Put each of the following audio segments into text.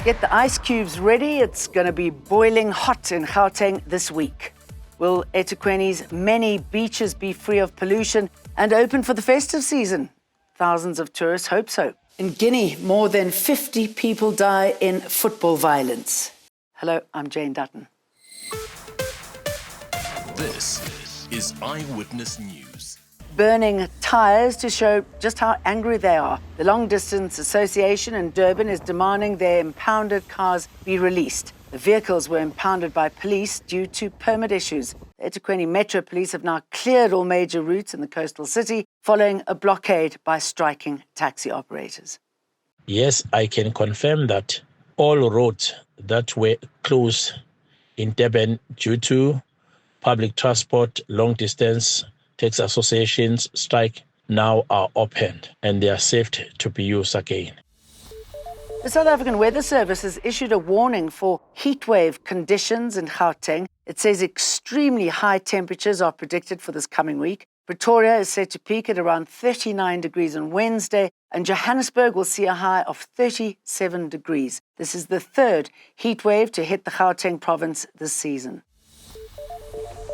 Get the ice cubes ready. It's going to be boiling hot in Gauteng this week. Will eThekwini's many beaches be free of pollution and open for the festive season? Thousands of tourists hope so. In Guinea, more than 50 people die in football violence. Hello, I'm Jane Dutton. This is Eyewitness News. Burning tyres to show just how angry they are. The Long Distance Association in Durban is demanding their impounded cars be released. The vehicles were impounded by police due to permit issues. The eThekwini Metro Police have now cleared all major routes in the coastal city following a blockade by striking taxi operators. Yes, I can confirm that all roads that were closed in Durban due to public transport, long distance taxi associations strike now are opened and they are safe to be used again. The South African Weather Service has issued a warning for heatwave conditions in Gauteng. It says extremely high temperatures are predicted for this coming week. Pretoria is set to peak at around 39 degrees on Wednesday, and Johannesburg will see a high of 37 degrees. This is the third heatwave to hit the Gauteng province this season.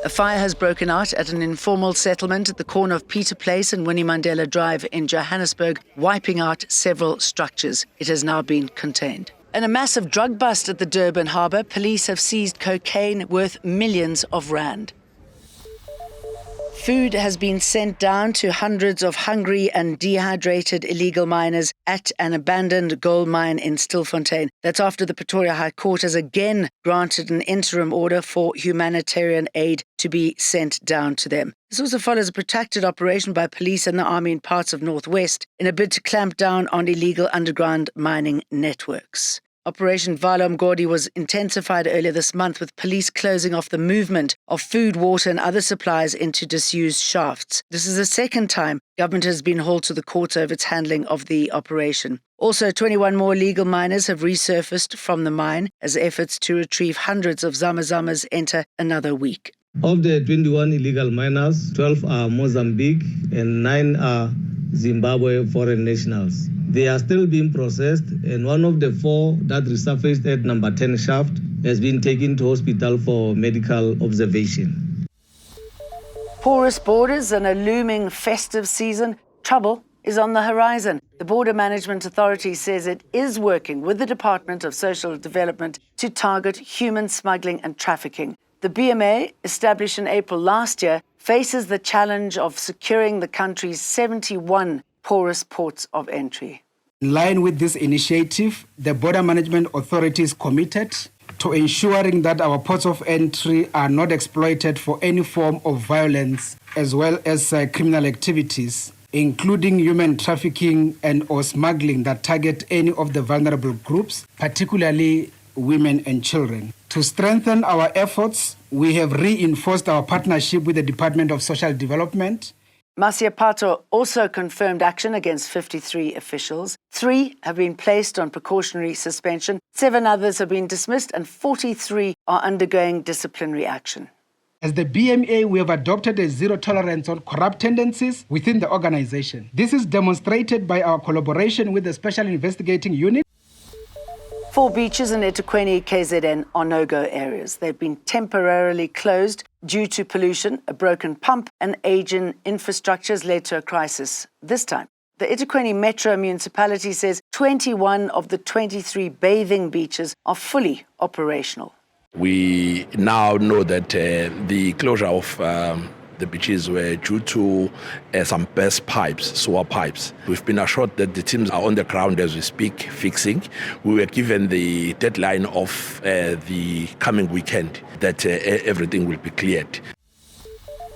A fire has broken out at an informal settlement at the corner of Peter Place and Winnie Mandela Drive in Johannesburg, wiping out several structures. It has now been contained. In a massive drug bust at the Durban harbour, police have seized cocaine worth millions of rand. Food has been sent down to hundreds of hungry and dehydrated illegal miners at an abandoned gold mine in Stilfontein. That's after the Pretoria High Court has again granted an interim order for humanitarian aid to be sent down to them. This also follows a protracted operation by police and the army in parts of Northwest in a bid to clamp down on illegal underground mining networks. Operation Vala Mgodi was intensified earlier this month with police closing off the movement of food, water and other supplies into disused shafts. This is the second time government has been hauled to the courts over its handling of the operation. Also, 21 more illegal miners have resurfaced from the mine as efforts to retrieve hundreds of zamazamas enter another week. Of the 21 illegal miners, 12 are Mozambique and 9 are Zimbabwe foreign nationals. They are still being processed, and one of the 4 that resurfaced at number 10 shaft has been taken to hospital for medical observation. Porous borders and a looming festive season. Trouble is on the horizon. The Border Management Authority says it is working with the Department of Social Development to target human smuggling and trafficking. The BMA, established in April last year, faces the challenge of securing the country's 71 porous ports of entry. In line with this initiative, the Border Management Authority is committed to ensuring that our ports of entry are not exploited for any form of violence as well as criminal activities, including human trafficking and or smuggling that target any of the vulnerable groups, particularly women and children. To strengthen our efforts, we have reinforced our partnership with the Department of Social Development. Masia Pato also confirmed action against 53 officials. 3 have been placed on precautionary suspension, 7 others have been dismissed, and 43 are undergoing disciplinary action. As the BMA, we have adopted a zero tolerance on corrupt tendencies within the organization. This is demonstrated by our collaboration with the Special Investigating Unit. 4 beaches in eThekwini, KZN are no-go areas. They've been temporarily closed due to pollution. A broken pump and aging infrastructure has led to a crisis this time. The eThekwini Metro Municipality says 21 of the 23 bathing beaches are fully operational. We now know that the closure of the beaches were due to some burst pipes, sewer pipes. We've been assured that the teams are on the ground as we speak, fixing. We were given the deadline of the coming weekend that everything will be cleared.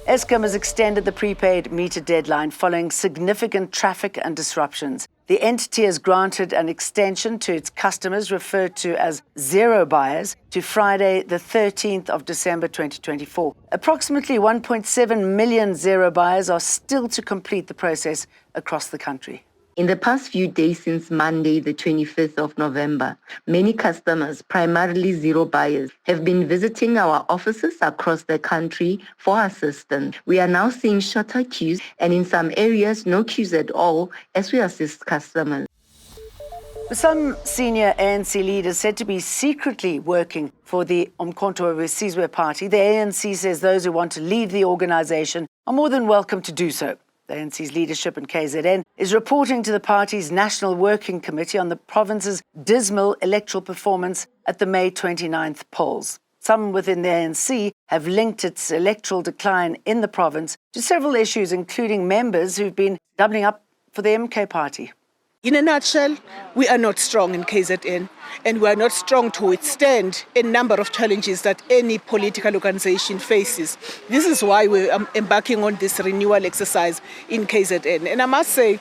Eskom has extended the prepaid meter deadline following significant traffic and disruptions. The entity has granted an extension to its customers, referred to as zero buyers, to Friday, the 13th of December 2024. Approximately 1.7 million zero buyers are still to complete the process across the country. In the past few days since Monday, the 25th of November, many customers, primarily zero buyers, have been visiting our offices across the country for assistance. We are now seeing shorter queues and in some areas no queues at all as we assist customers. Some senior ANC leaders said to be secretly working for the Umkhonto we Sizwe party. The ANC says those who want to leave the organisation are more than welcome to do so. The ANC's leadership in KZN is reporting to the party's National Working Committee on the province's dismal electoral performance at the May 29th polls. Some within the ANC have linked its electoral decline in the province to several issues, including members who've been doubling up for the MK party. In a nutshell, we are not strong in KZN, and we are not strong to withstand a number of challenges that any political organization faces. This is why we are embarking on this renewal exercise in KZN. And I must say,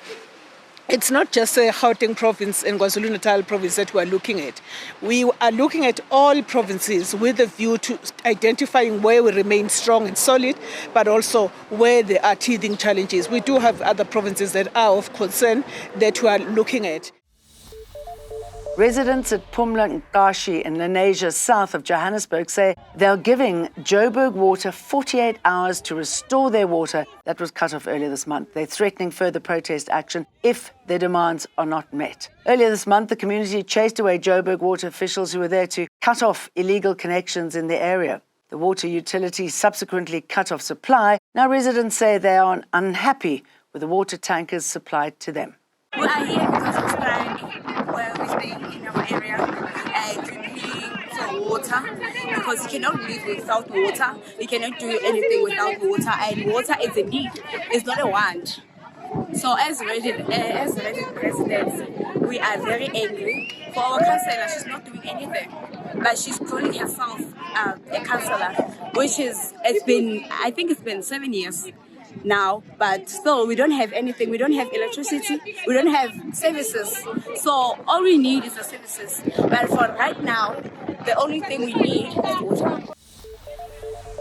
it's not just a Gauteng province and KwaZulu-Natal province that we are looking at. We are looking at all provinces with a view to identifying where we remain strong and solid, but also where there are teething challenges. We do have other provinces that are of concern that we are looking at. Residents at Pumla Nkashi in Lenasia, south of Johannesburg, say they're giving Joburg Water 48 hours to restore their water that was cut off earlier this month. They're threatening further protest action if their demands are not met. Earlier this month, the community chased away Joburg Water officials who were there to cut off illegal connections in the area. The water utility subsequently cut off supply. Now residents say they are unhappy with the water tankers supplied to them. We are here because of strike where we stay in our area and we pay for water because you cannot live without water. You cannot do anything without water, and water is a need, it's not a want. So as residents, we are very angry. For our councillor, she's not doing anything, but she's calling herself a councillor, which is, I think it's been 7 years now, but still we don't have anything. We don't have electricity, we don't have services, so all we need is the services. But for right now, the only thing we need is water.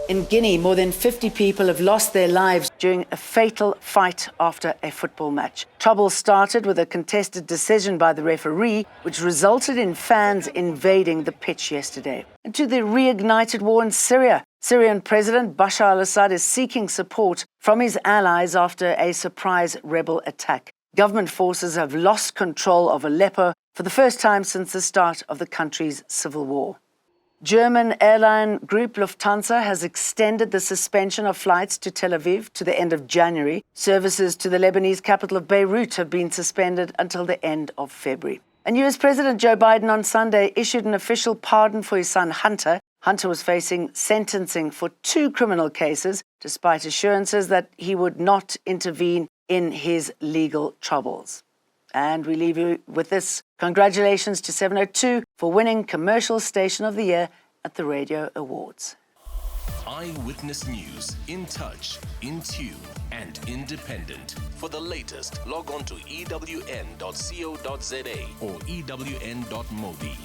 In Guinea, more than 50 people have lost their lives during a fatal fight after a football match. Trouble started with a contested decision by the referee, which resulted in fans invading the pitch yesterday. And to the reignited war in Syria, Syrian President Bashar al-Assad is seeking support from his allies after a surprise rebel attack. Government forces have lost control of Aleppo for the first time since the start of the country's civil war. German airline group Lufthansa has extended the suspension of flights to Tel Aviv to the end of January. Services to the Lebanese capital of Beirut have been suspended until the end of February. And US President Joe Biden on Sunday issued an official pardon for his son Hunter. Hunter was facing sentencing for 2 criminal cases, despite assurances that he would not intervene in his legal troubles. And we leave you with this. Congratulations to 702 for winning Commercial Station of the Year at the Radio Awards. Eyewitness News, in touch, in tune, and independent. For the latest, log on to ewn.co.za or ewn.mobi.